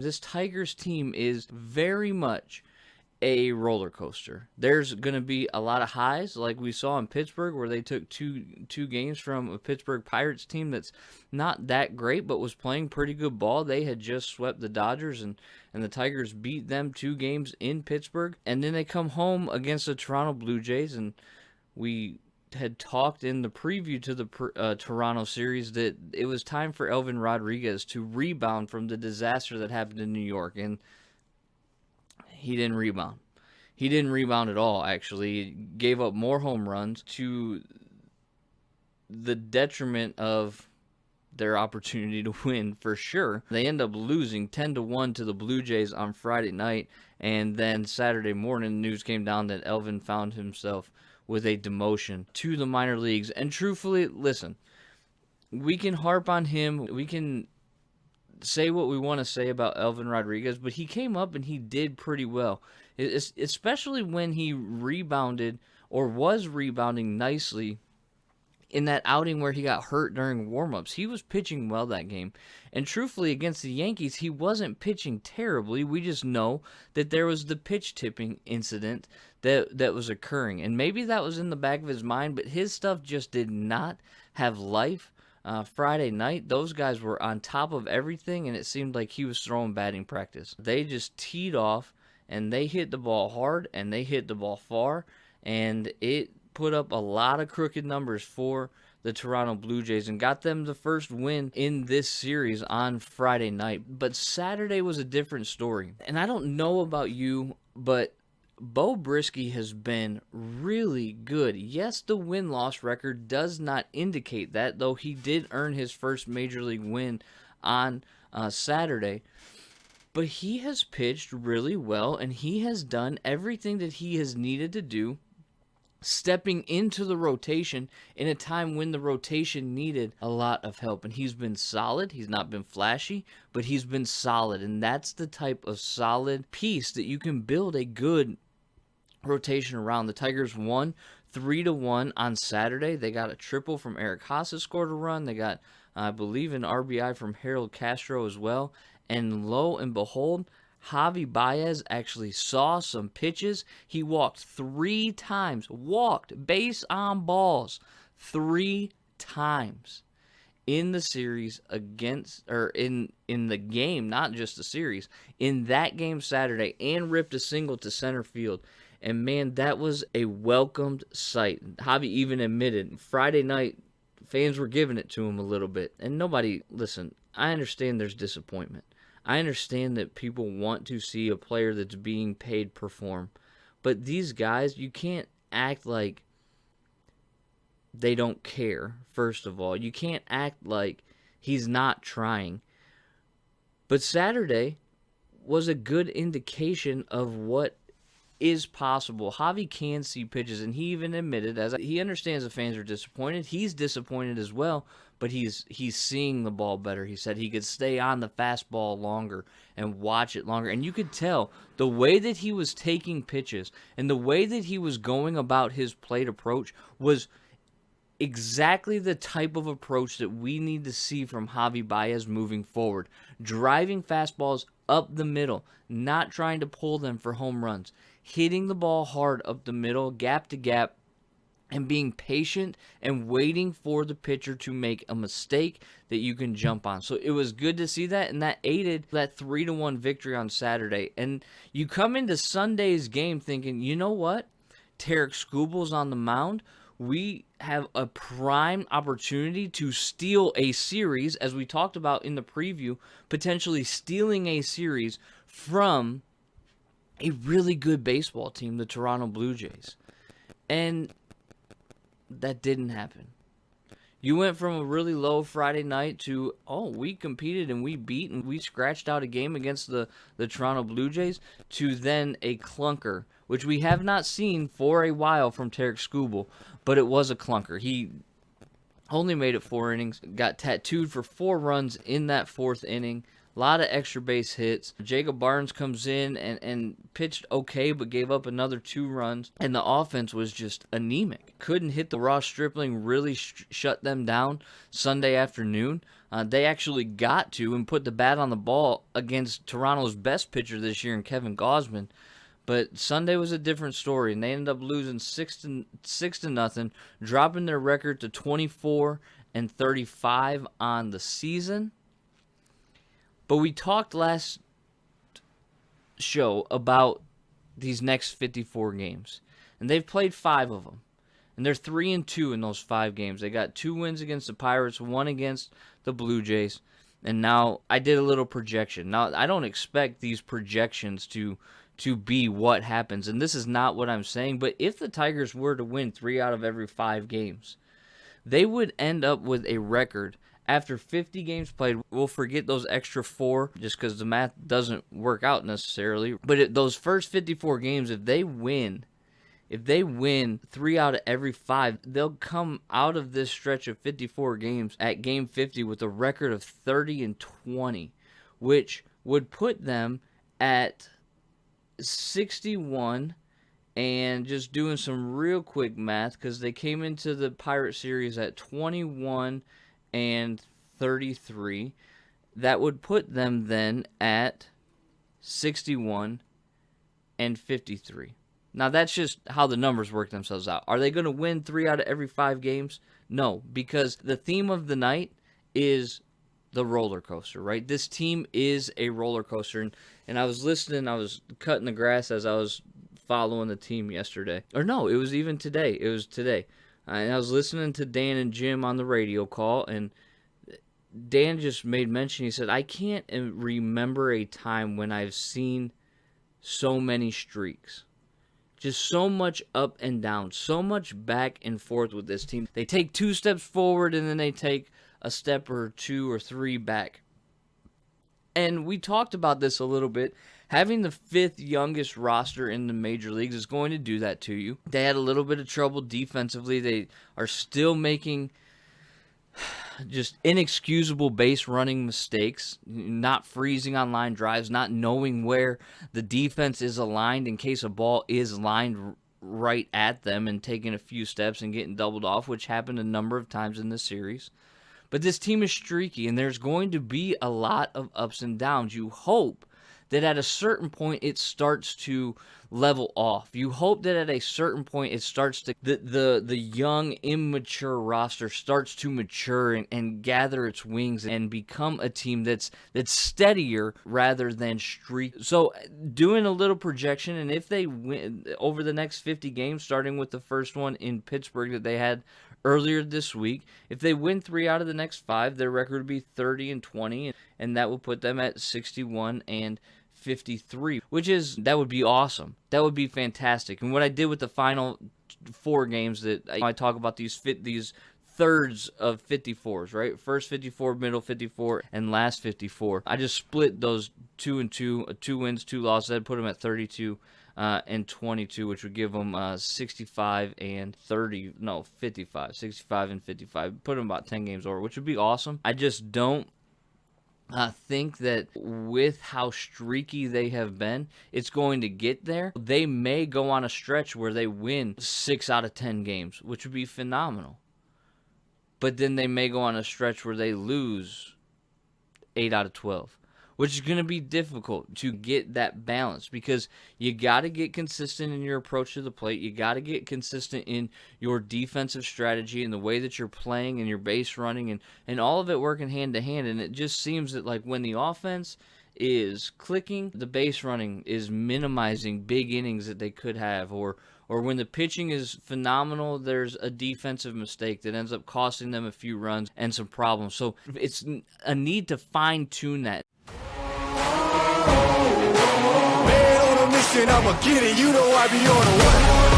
This Tigers team is very much a roller coaster. There's going to be a lot of highs, like we saw in Pittsburgh, where they took two games from a Pittsburgh Pirates team that's not that great, but was playing pretty good ball. They had just swept the Dodgers, and the Tigers beat them 2 games in Pittsburgh. And then they come home against the Toronto Blue Jays, and we had talked in the preview to the Toronto series that it was time for Elvin Rodriguez to rebound from the disaster that happened in New York, and he didn't rebound. He didn't rebound at all, actually. He gave up more home runs to the detriment of their opportunity to win for sure. They end up losing 10-1 to the Blue Jays on Friday night, and then Saturday morning, news came down that Elvin found himself with a demotion to the minor leagues. And truthfully, listen, we can harp on him. We can say what we want to say about Elvin Rodriguez, but he came up and he did pretty well, especially when he rebounded or was rebounding nicely in that outing where he got hurt during warm-ups. He was pitching well that game. And truthfully, against the Yankees, he wasn't pitching terribly. We just know that there was the pitch tipping incident that was occurring. And maybe that was in the back of his mind, but his stuff just did not have life. Friday night, those guys were on top of everything, and it seemed like he was throwing batting practice. They just teed off, and they hit the ball hard, and they hit the ball far, and it put up a lot of crooked numbers for the Toronto Blue Jays and got them the first win in this series on Friday night. But Saturday was a different story. And I don't know about you, but Bo Brisky has been really good. Yes, the win-loss record does not indicate that, though he did earn his first major league win on Saturday. But he has pitched really well, and he has done everything that he has needed to do, stepping into the rotation in a time when the rotation needed a lot of help. And he's been solid. He's not been flashy, but he's been solid. And that's the type of solid piece that you can build a good rotation around. The Tigers won 3-1 on Saturday. They got a triple from Eric Haase, scored a run. They got, I believe, an RBI from Harold Castro as well. And lo and behold, Javi Baez actually saw some pitches. He walked 3 times. Walked base on balls 3 times in the series against, or in the game, not just the series, in that game Saturday, and ripped a single to center field. And man, that was a welcomed sight. Javi even admitted Friday night fans were giving it to him a little bit. And nobody, listen, I understand there's disappointment. I understand that people want to see a player that's being paid perform. But these guys, you can't act like they don't care, first of all. You can't act like he's not trying. But Saturday was a good indication of what is possible. Javi can see pitches, and he even admitted, as he understands the fans are disappointed. He's disappointed as well, but he's seeing the ball better. He said he could stay on the fastball longer and watch it longer. And you could tell the way that he was taking pitches and the way that he was going about his plate approach was exactly the type of approach that we need to see from Javi Baez moving forward. Driving fastballs up the middle, not trying to pull them for home runs. Hitting the ball hard up the middle, gap to gap, and being patient and waiting for the pitcher to make a mistake that you can jump on. So it was good to see that, and that aided that 3-1 victory on Saturday. And you come into Sunday's game thinking, you know what? Tarek Skubal's on the mound. We have a prime opportunity to steal a series, as we talked about in the preview, potentially stealing a series from a really good baseball team, the Toronto Blue Jays. And that didn't happen. You went from a really low Friday night to, we competed and we beat and we scratched out a game against the Toronto Blue Jays, to then a clunker, which we have not seen for a while from Tarek Skubal, but it was a clunker. He only made it 4 innings, got tattooed for 4 runs in that 4th inning. lot of extra base hits. Jacob Barnes comes in and pitched okay, but gave up another 2 runs. And the offense was just anemic. Couldn't hit. The Ross Stripling really shut them down Sunday afternoon. They actually got to and put the bat on the ball against Toronto's best pitcher this year in Kevin Gausman. But Sunday was a different story, and they ended up losing 6-0, dropping their record to 24-35 on the season. But we talked last show about these next 54 games, and they've played 5 of them, and they're 3-2 in those 5 games. They got 2 wins against the Pirates, 1 against the Blue Jays, and now I did a little projection. Now, I don't expect these projections to be what happens, and this is not what I'm saying, but if the Tigers were to win 3 out of every 5 games, they would end up with a record after 50 games played. We'll forget those extra 4 just because the math doesn't work out necessarily, but those first 54 games, if they win 3 out of every 5, they'll come out of this stretch of 54 games at game 50 with a record of 30-20, which would put them at 61. And just doing some real quick math, because they came into the Pirate series at 21-33, that would put them then at 61-53. Now, that's just how the numbers work themselves out. Are they going to win 3 out of every 5 games? No, because the theme of the night is the roller coaster, right? This team is a roller coaster. And I was listening, I was cutting the grass as I was following the team yesterday. Or no, it was even today. It was today. And I was listening to Dan and Jim on the radio call, and Dan just made mention. He said, I can't remember a time when I've seen so many streaks. Just so much up and down, so much back and forth with this team. They take 2 steps forward, and then they take a step or 2 or 3 back. And we talked about this a little bit. Having the 5th youngest roster in the major leagues is going to do that to you. They had a little bit of trouble defensively. They are still making just inexcusable base running mistakes, not freezing on line drives, not knowing where the defense is aligned in case a ball is lined right at them, and taking a few steps and getting doubled off, which happened a number of times in this series. But this team is streaky, and there's going to be a lot of ups and downs. You hope that at a certain point it starts to level off. You hope that at a certain point it starts to the young, immature roster starts to mature and gather its wings and become a team that's steadier rather than streak. So doing a little projection, and if they win over the next 50 games, starting with the first one in Pittsburgh that they had earlier this week, if they win 3 out of the next 5, their record would be 30-20, and that will put them at 61-53, that would be awesome. That would be fantastic. And what I did with the final 4 games, that I talk about these thirds of 54s, right? First 54, middle 54, and last 54. I just split those 2 and 2, 2 wins, 2 losses. I'd put them at 32 and 22, which would give them 65 and 55. Put them about 10 games over, which would be awesome. I just don't think that with how streaky they have been, it's going to get there. They may go on a stretch where they win 6 out of 10 games, which would be phenomenal. But then they may go on a stretch where they lose 8 out of 12, which is going to be difficult to get that balance, because you got to get consistent in your approach to the plate. You got to get consistent in your defensive strategy and the way that you're playing and your base running, and all of it working hand to hand. And it just seems that, like, when the offense is clicking, the base running is minimizing big innings that they could have, or when the pitching is phenomenal, there's a defensive mistake that ends up costing them a few runs and some problems. So it's a need to fine-tune that. Man on a mission, I'ma get it, you know I be on a run.